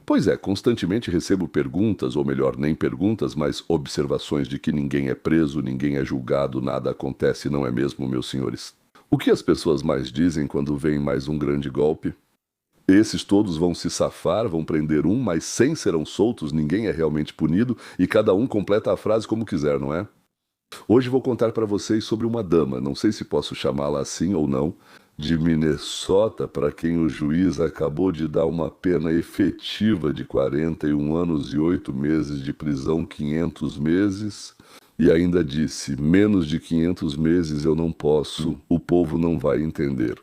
Pois é, constantemente recebo perguntas, ou melhor, nem perguntas, mas observações de que ninguém é preso, ninguém é julgado, nada acontece, não é mesmo, meus senhores? O que as pessoas mais dizem quando vem mais um grande golpe? Esses todos vão se safar, vão prender um, mas 100 serão soltos, ninguém é realmente punido e cada um completa a frase como quiser, não é? Hoje vou contar para vocês sobre uma dama, não sei se posso chamá-la assim ou não, de Minnesota, para quem o juiz acabou de dar uma pena efetiva de 41 anos e 8 meses de prisão, 500 meses, e ainda disse: menos de 500 meses eu não posso, o povo não vai entender.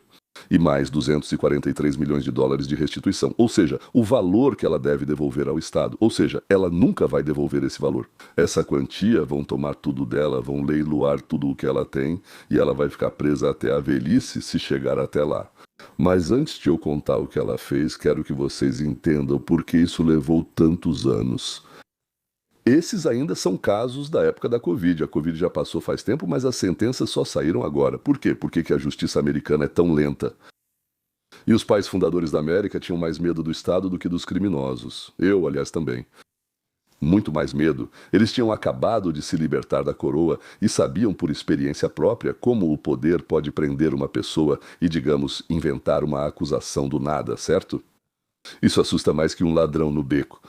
E mais 243 milhões de dólares de restituição, ou seja, o valor que ela deve devolver ao Estado, ou seja, ela nunca vai devolver esse valor. Essa quantia, vão tomar tudo dela, vão leiloar tudo o que ela tem e ela vai ficar presa até a velhice se chegar até lá. Mas antes de eu contar o que ela fez, quero que vocês entendam por que isso levou tantos anos. Esses ainda são casos da época da Covid. A Covid já passou faz tempo, mas as sentenças só saíram agora. Por quê? Por que a justiça americana é tão lenta? E os pais fundadores da América tinham mais medo do Estado do que dos criminosos. Eu, aliás, também. Muito mais medo. Eles tinham acabado de se libertar da coroa e sabiam por experiência própria como o poder pode prender uma pessoa e, digamos, inventar uma acusação do nada, certo? Isso assusta mais que um ladrão no beco.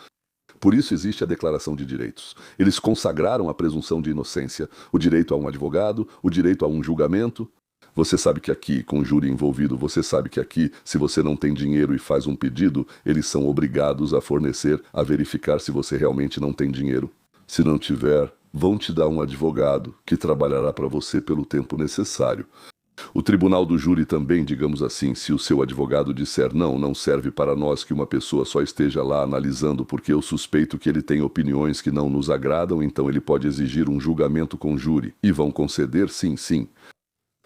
Por isso existe a Declaração de Direitos. Eles consagraram a presunção de inocência, o direito a um advogado, o direito a um julgamento. Você sabe que aqui, com o júri envolvido, você sabe que aqui, se você não tem dinheiro e faz um pedido, eles são obrigados a fornecer, a verificar se você realmente não tem dinheiro. Se não tiver, vão te dar um advogado que trabalhará para você pelo tempo necessário. O tribunal do júri também, digamos assim, se o seu advogado disser não serve para nós que uma pessoa só esteja lá analisando porque eu suspeito que ele tem opiniões que não nos agradam, então ele pode exigir um julgamento com júri. E vão conceder, sim.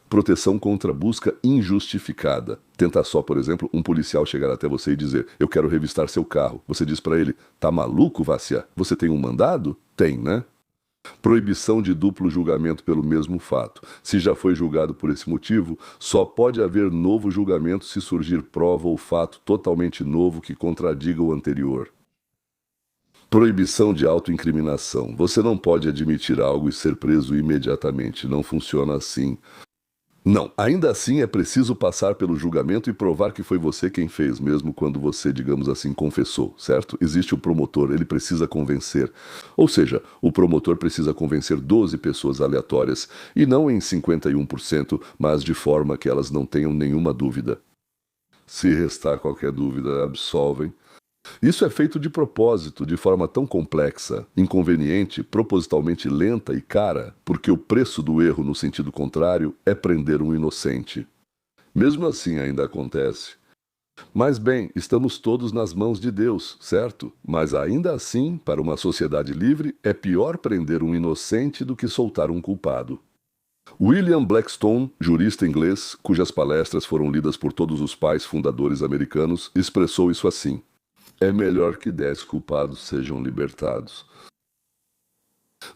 Proteção contra busca injustificada. Tenta só, por exemplo, um policial chegar até você e dizer: eu quero revistar seu carro. Você diz para ele: tá maluco, Vácia? Você tem um mandado? Tem, né? Proibição de duplo julgamento pelo mesmo fato. Se já foi julgado por esse motivo, só pode haver novo julgamento se surgir prova ou fato totalmente novo que contradiga o anterior. Proibição de autoincriminação. Você não pode admitir algo e ser preso imediatamente. Não funciona assim. Não, ainda assim é preciso passar pelo julgamento e provar que foi você quem fez, mesmo quando você, digamos assim, confessou, certo? Existe o promotor, ele precisa convencer. Ou seja, o promotor precisa convencer 12 pessoas aleatórias, e não em 51%, mas de forma que elas não tenham nenhuma dúvida. Se restar qualquer dúvida, absolvem. Isso é feito de propósito, de forma tão complexa, inconveniente, propositalmente lenta e cara, porque o preço do erro no sentido contrário é prender um inocente. Mesmo assim ainda acontece. Mas bem, estamos todos nas mãos de Deus, certo? Mas ainda assim, para uma sociedade livre, é pior prender um inocente do que soltar um culpado. William Blackstone, jurista inglês, cujas palestras foram lidas por todos os pais fundadores americanos, expressou isso assim: é melhor que 10 culpados sejam libertados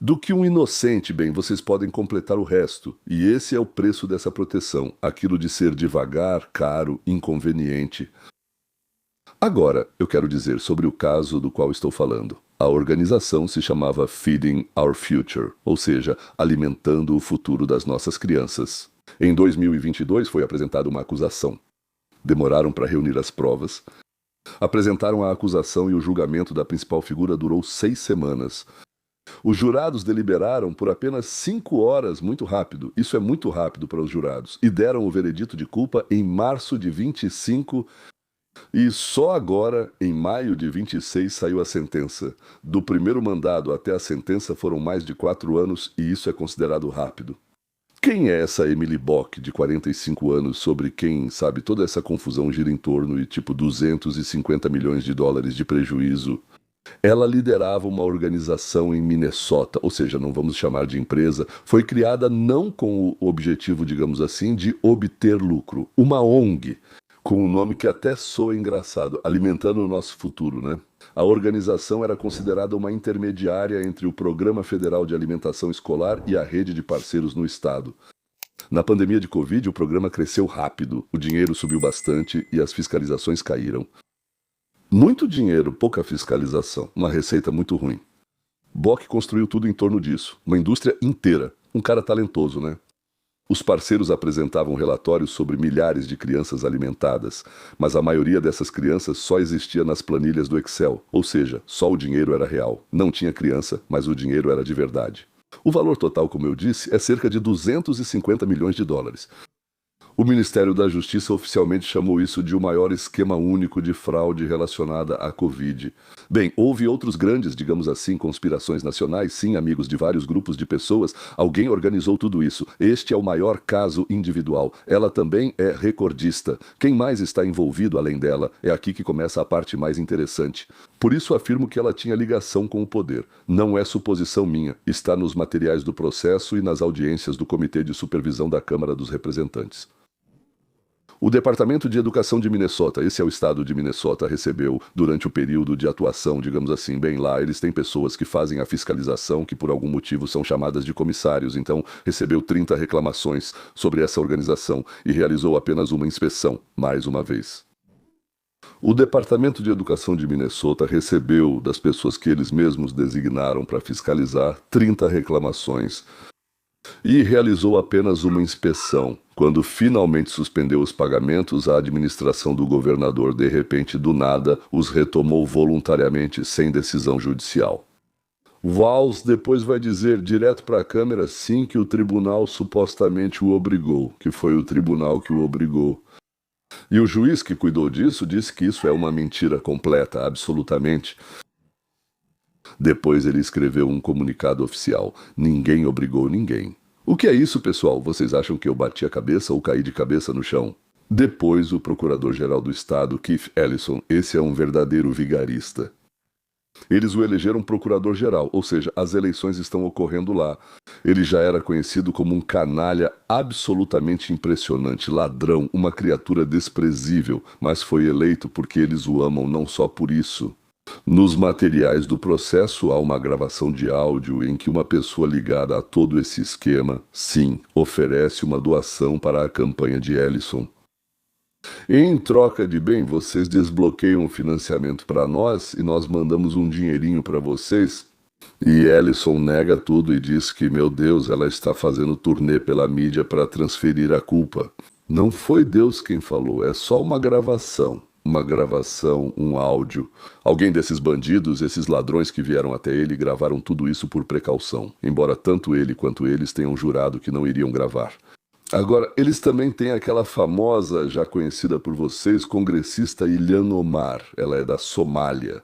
do que um inocente. Bem, vocês podem completar o resto. E esse é o preço dessa proteção, aquilo de ser devagar, caro, inconveniente. Agora, eu quero dizer sobre o caso do qual estou falando. A organização se chamava Feeding Our Future, ou seja, alimentando o futuro das nossas crianças. Em 2022 foi apresentada uma acusação. Demoraram para reunir as provas. Apresentaram a acusação e o julgamento da principal figura durou 6 semanas. Os jurados deliberaram por apenas 5 horas, muito rápido. Isso é muito rápido para os jurados. E deram o veredito de culpa em março de 25 e só agora, em maio de 26, saiu a sentença. Do primeiro mandado até a sentença foram mais de 4 anos e isso é considerado rápido. Quem é essa Emily Bock, de 45 anos, sobre quem, sabe, toda essa confusão gira em torno e tipo 250 milhões de dólares de prejuízo? Ela liderava uma organização em Minnesota, ou seja, não vamos chamar de empresa, foi criada não com o objetivo, digamos assim, de obter lucro. Uma ONG, com um nome que até soa engraçado, Alimentando o Nosso Futuro, né? A organização era considerada uma intermediária entre o Programa Federal de Alimentação Escolar e a rede de parceiros no estado. Na pandemia de Covid, o programa cresceu rápido, o dinheiro subiu bastante e as fiscalizações caíram. Muito dinheiro, pouca fiscalização, uma receita muito ruim. Bock construiu tudo em torno disso, uma indústria inteira. Um cara talentoso, né? Os parceiros apresentavam relatórios sobre milhares de crianças alimentadas, mas a maioria dessas crianças só existia nas planilhas do Excel, ou seja, só o dinheiro era real. Não tinha criança, mas o dinheiro era de verdade. O valor total, como eu disse, é cerca de 250 milhões de dólares. O Ministério da Justiça oficialmente chamou isso de o maior esquema único de fraude relacionada à Covid. Bem, houve outros grandes, digamos assim, conspirações nacionais, sim, amigos de vários grupos de pessoas, alguém organizou tudo isso. Este é o maior caso individual. Ela também é recordista. Quem mais está envolvido além dela? É aqui que começa a parte mais interessante. Por isso afirmo que ela tinha ligação com o poder. Não é suposição minha. Está nos materiais do processo e nas audiências do Comitê de Supervisão da Câmara dos Representantes. O Departamento de Educação de Minnesota, esse é o estado de Minnesota, recebeu, durante o período de atuação, digamos assim, bem lá, eles têm pessoas que fazem a fiscalização, que por algum motivo são chamadas de comissários, então recebeu 30 reclamações sobre essa organização e realizou apenas uma inspeção, mais uma vez. O Departamento de Educação de Minnesota recebeu, das pessoas que eles mesmos designaram para fiscalizar, 30 reclamações e realizou apenas uma inspeção. Quando finalmente suspendeu os pagamentos, a administração do governador, de repente, do nada, os retomou voluntariamente, sem decisão judicial. Walz depois vai dizer direto para a câmera, sim, que o tribunal supostamente o obrigou, que foi o tribunal que o obrigou. E o juiz que cuidou disso disse que isso é uma mentira completa, absolutamente. Depois ele escreveu um comunicado oficial. Ninguém obrigou ninguém. O que é isso, pessoal? Vocês acham que eu bati a cabeça ou caí de cabeça no chão? Depois, o procurador-geral do estado, Keith Ellison, esse é um verdadeiro vigarista. Eles o elegeram procurador-geral, ou seja, as eleições estão ocorrendo lá. Ele já era conhecido como um canalha absolutamente impressionante, ladrão, uma criatura desprezível, mas foi eleito porque eles o amam não só por isso. Nos materiais do processo há uma gravação de áudio em que uma pessoa ligada a todo esse esquema, sim, oferece uma doação para a campanha de Ellison. Em troca de bem, vocês desbloqueiam o financiamento para nós e nós mandamos um dinheirinho para vocês. E Ellison nega tudo e diz que, meu Deus, ela está fazendo turnê pela mídia para transferir a culpa. Não foi Deus quem falou, é só uma gravação. Uma gravação, um áudio. Alguém desses bandidos, esses ladrões que vieram até ele, gravaram tudo isso por precaução, embora tanto ele quanto eles tenham jurado que não iriam gravar. Agora, eles também têm aquela famosa, já conhecida por vocês, congressista Ilhan Omar. Ela é da Somália.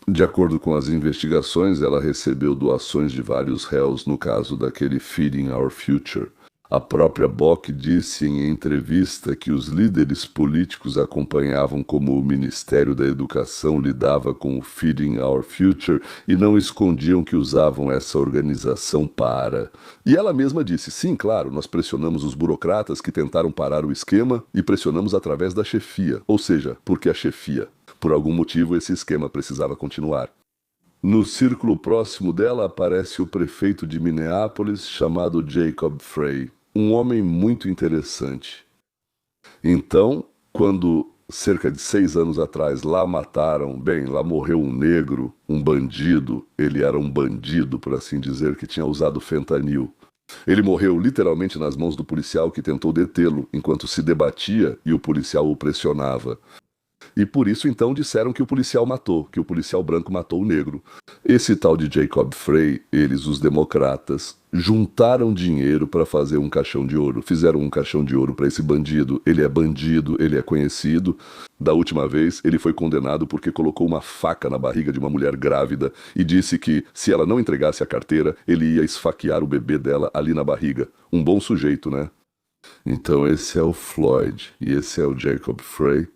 De acordo com as investigações, ela recebeu doações de vários réus no caso daquele Feeding Our Future. A própria Bock disse em entrevista que os líderes políticos acompanhavam como o Ministério da Educação lidava com o Feeding Our Future e não escondiam que usavam essa organização para. E ela mesma disse, sim, claro, nós pressionamos os burocratas que tentaram parar o esquema e pressionamos através da chefia, ou seja, porque a chefia. Por algum motivo esse esquema precisava continuar. No círculo próximo dela aparece o prefeito de Minneapolis chamado Jacob Frey. Um homem muito interessante. Então, quando cerca de 6 anos atrás lá lá morreu um negro, um bandido, ele era um bandido, por assim dizer, que tinha usado fentanil. Ele morreu literalmente nas mãos do policial que tentou detê-lo enquanto se debatia e o policial o pressionava. E por isso então disseram que o policial matou, que o policial branco matou o negro. Esse tal de Jacob Frey, eles, os democratas, juntaram dinheiro para fazer um caixão de ouro. Fizeram um caixão de ouro para esse bandido, ele é conhecido. Da última vez, ele foi condenado porque colocou uma faca na barriga de uma mulher grávida e disse que, se ela não entregasse a carteira, ele ia esfaquear o bebê dela ali na barriga. Um bom sujeito, né? Então esse é o Floyd e esse é o Jacob Frey.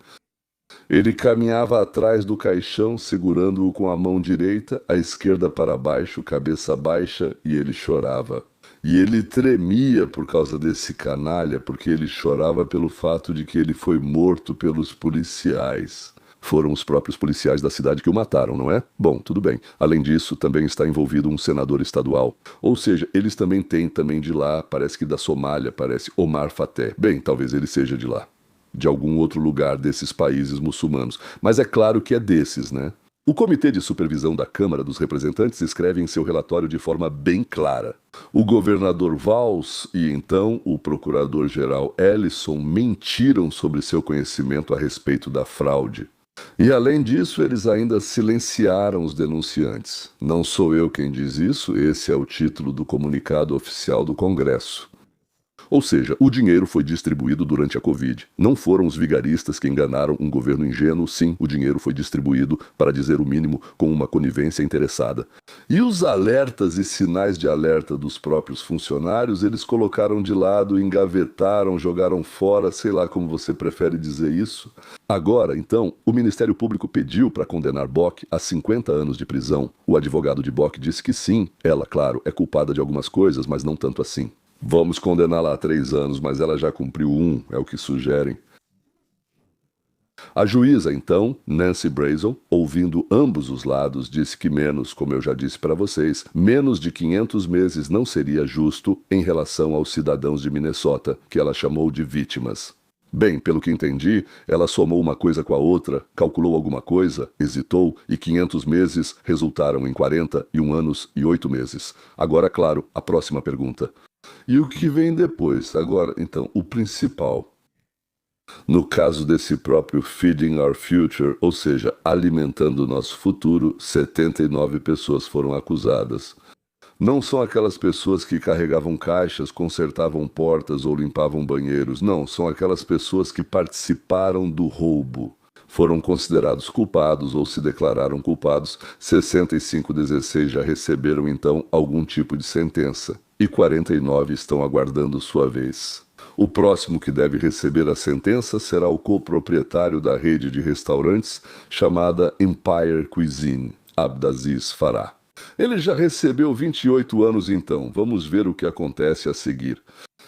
Ele caminhava atrás do caixão, segurando-o com a mão direita, a esquerda para baixo, cabeça baixa, e ele chorava. E ele tremia por causa desse canalha, porque ele chorava pelo fato de que ele foi morto pelos policiais. Foram os próprios policiais da cidade que o mataram, não é? Bom, tudo bem. Além disso, também está envolvido um senador estadual. Ou seja, eles também têm de lá, parece que da Somália, parece Omar Faté. Bem, talvez ele seja de lá. de algum outro lugar desses países muçulmanos. Mas é claro que é desses, né? O Comitê de Supervisão da Câmara dos Representantes escreve em seu relatório de forma bem clara. O governador Valls e então o procurador-geral Ellison mentiram sobre seu conhecimento a respeito da fraude. E além disso, eles ainda silenciaram os denunciantes. Não sou eu quem diz isso, esse é o título do comunicado oficial do Congresso. Ou seja, o dinheiro foi distribuído durante a Covid. Não foram os vigaristas que enganaram um governo ingênuo, sim, o dinheiro foi distribuído, para dizer o mínimo, com uma conivência interessada. E os alertas e sinais de alerta dos próprios funcionários, eles colocaram de lado, engavetaram, jogaram fora, sei lá como você prefere dizer isso. Agora, então, o Ministério Público pediu para condenar Bock a 50 anos de prisão. O advogado de Bock disse que sim, ela, claro, é culpada de algumas coisas, mas não tanto assim. Vamos condená-la a 3 anos, mas ela já cumpriu 1, é o que sugerem. A juíza, então, Nancy Brazel, ouvindo ambos os lados, disse que menos, como eu já disse para vocês, menos de 500 meses não seria justo em relação aos cidadãos de Minnesota, que ela chamou de vítimas. Bem, pelo que entendi, ela somou uma coisa com a outra, calculou alguma coisa, hesitou, e 500 meses resultaram em 41 anos e 8 meses. Agora, claro, a próxima pergunta. E o que vem depois? Agora, então, o principal. No caso desse próprio Feeding Our Future, ou seja, alimentando o nosso futuro, 79 pessoas foram acusadas. Não são aquelas pessoas que carregavam caixas, consertavam portas ou limpavam banheiros. Não, são aquelas pessoas que participaram do roubo. Foram considerados culpados ou se declararam culpados. 65/16 já receberam, então, algum tipo de sentença. E 49 estão aguardando sua vez. O próximo que deve receber a sentença será o coproprietário da rede de restaurantes chamada Empire Cuisine, Abdaziz Farah. Ele já recebeu 28 anos então, vamos ver o que acontece a seguir.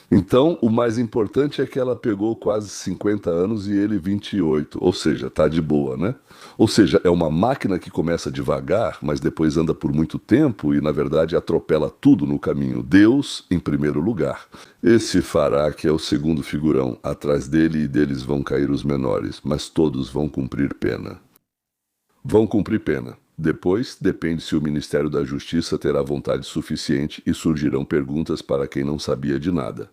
Então, o mais importante é que ela pegou quase 50 anos e ele 28, ou seja, tá de boa, né? Ou seja, é uma máquina que começa devagar, mas depois anda por muito tempo e, na verdade, atropela tudo no caminho. Deus em primeiro lugar. Esse Farah que é o segundo figurão, atrás dele e deles vão cair os menores, mas todos vão cumprir pena. Vão cumprir pena. Depois, depende se o Ministério da Justiça terá vontade suficiente e surgirão perguntas para quem não sabia de nada.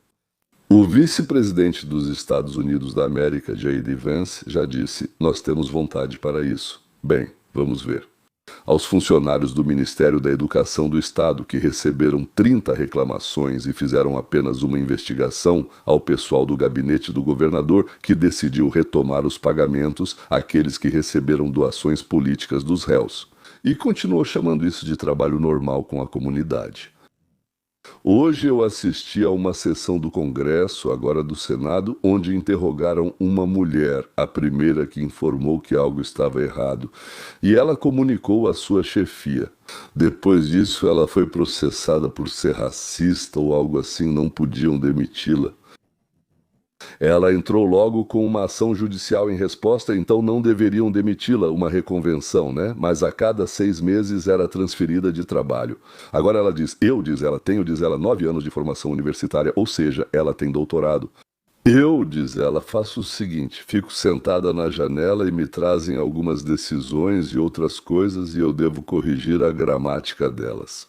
O vice-presidente dos Estados Unidos da América, J.D. Vance, já disse: nós temos vontade para isso. Bem, vamos ver. Aos funcionários do Ministério da Educação do Estado, que receberam 30 reclamações e fizeram apenas uma investigação, ao pessoal do gabinete do governador, que decidiu retomar os pagamentos àqueles que receberam doações políticas dos réus. E continuou chamando isso de trabalho normal com a comunidade. Hoje eu assisti a uma sessão do Congresso, agora do Senado, onde interrogaram uma mulher, a primeira que informou que algo estava errado, e ela comunicou à sua chefia. Depois disso, ela foi processada por ser racista ou algo assim, não podiam demiti-la. Ela entrou logo com uma ação judicial em resposta, então não deveriam demiti-la, uma reconvenção, né? Mas a cada 6 meses era transferida de trabalho. Agora ela diz, tenho, diz ela, 9 anos de formação universitária, ou seja, ela tem doutorado. Eu, diz ela, faço o seguinte, fico sentada na janela e me trazem algumas decisões e outras coisas e eu devo corrigir a gramática delas.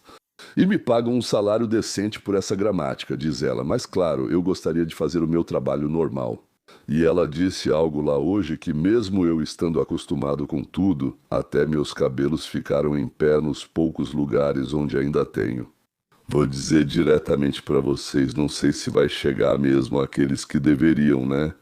E me pagam um salário decente por essa gramática, diz ela, mas claro, eu gostaria de fazer o meu trabalho normal. E ela disse algo lá hoje que mesmo eu estando acostumado com tudo, até meus cabelos ficaram em pé nos poucos lugares onde ainda tenho. Vou dizer diretamente para vocês, não sei se vai chegar mesmo àqueles que deveriam, né?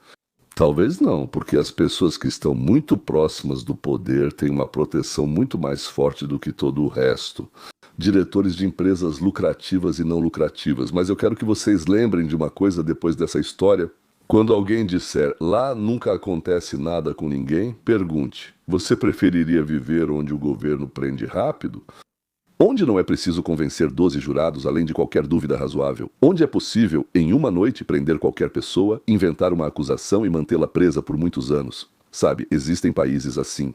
Talvez não, porque as pessoas que estão muito próximas do poder têm uma proteção muito mais forte do que todo o resto. Diretores de empresas lucrativas e não lucrativas. Mas eu quero que vocês lembrem de uma coisa depois dessa história. Quando alguém disser, lá nunca acontece nada com ninguém, pergunte, você preferiria viver onde o governo prende rápido? Onde não é preciso convencer 12 jurados além de qualquer dúvida razoável? Onde é possível, em uma noite, prender qualquer pessoa, inventar uma acusação e mantê-la presa por muitos anos? Sabe, existem países assim.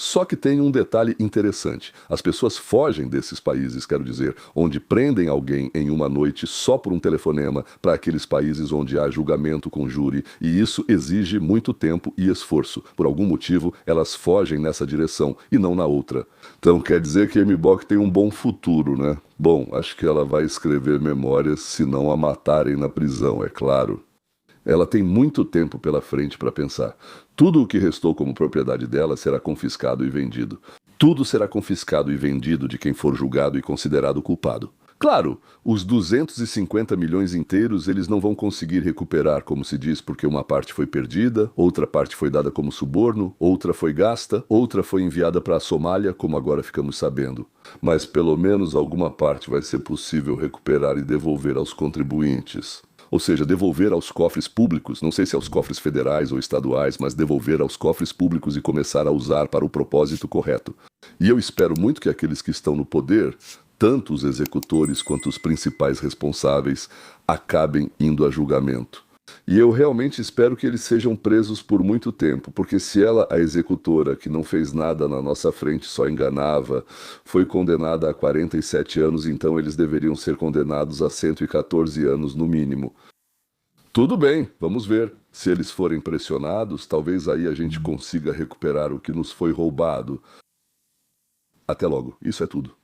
Só que tem um detalhe interessante. As pessoas fogem desses países, quero dizer, onde prendem alguém em uma noite só por um telefonema, para aqueles países onde há julgamento com júri, e isso exige muito tempo e esforço. Por algum motivo, elas fogem nessa direção e não na outra. Então quer dizer que Amy Bock tem um bom futuro, né? Bom, acho que ela vai escrever memórias se não a matarem na prisão, é claro. Ela tem muito tempo pela frente para pensar. Tudo o que restou como propriedade dela será confiscado e vendido. Tudo será confiscado e vendido de quem for julgado e considerado culpado. Claro, os 250 milhões inteiros eles não vão conseguir recuperar, como se diz, porque uma parte foi perdida, outra parte foi dada como suborno, outra foi gasta, outra foi enviada para a Somália, como agora ficamos sabendo. Mas pelo menos alguma parte vai ser possível recuperar e devolver aos contribuintes. Ou seja, devolver aos cofres públicos, não sei se aos cofres federais ou estaduais, mas devolver aos cofres públicos e começar a usar para o propósito correto. E eu espero muito que aqueles que estão no poder, tanto os executores quanto os principais responsáveis, acabem indo a julgamento. E eu realmente espero que eles sejam presos por muito tempo, porque se ela, a executora, que não fez nada na nossa frente, só enganava, foi condenada a 47 anos, então eles deveriam ser condenados a 114 anos no mínimo. Tudo bem, vamos ver. Se eles forem pressionados, talvez aí a gente consiga recuperar o que nos foi roubado. Até logo, isso é tudo.